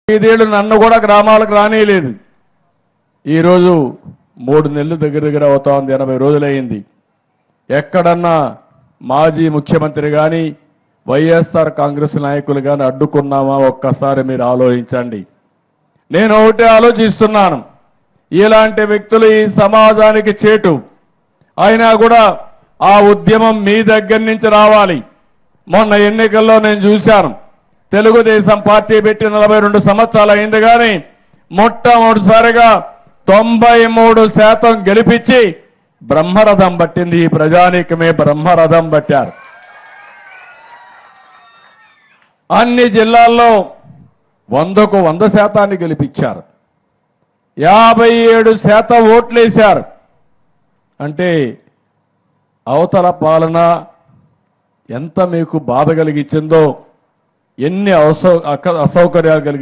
5 ఏళ్ళు నన్ను కూడా గ్రామాలకు రానియలేదు. ఈరోజు 3 నెలలు దగ్గర అవుతా ఉంది, 80 రోజులైంది. ఎక్కడన్నా మాజీ ముఖ్యమంత్రి కానీ వైఎస్ఆర్ కాంగ్రెస్ నాయకులు కానీ అడ్డుకున్నామా? ఒక్కసారి మీరు ఆలోచించండి. నేను ఒకటే ఆలోచిస్తున్నాను, ఇలాంటి వ్యక్తులు ఈ సమాజానికి చేటు అయినా కూడా ఆ ఉద్యమం మీ దగ్గర నుంచి రావాలి. మొన్న ఎన్నికల్లో నేను చూశాను, తెలుగుదేశం పార్టీ పెట్టి 42 సంవత్సరాలు అయింది కానీ మొట్టమొదటిసారిగా 93% గెలిపించి బ్రహ్మరథం పట్టింది. ఈ ప్రజానీకమే బ్రహ్మరథం పట్టారు. అన్ని జిల్లాల్లో 100కు 100% గెలిపించారు. 57% ఓట్లేశారు. అంటే అవతల పాలన ఎంత మీకు బాధ కలిగించిందో, ఎన్ని అసౌకర్యాలు కలిగి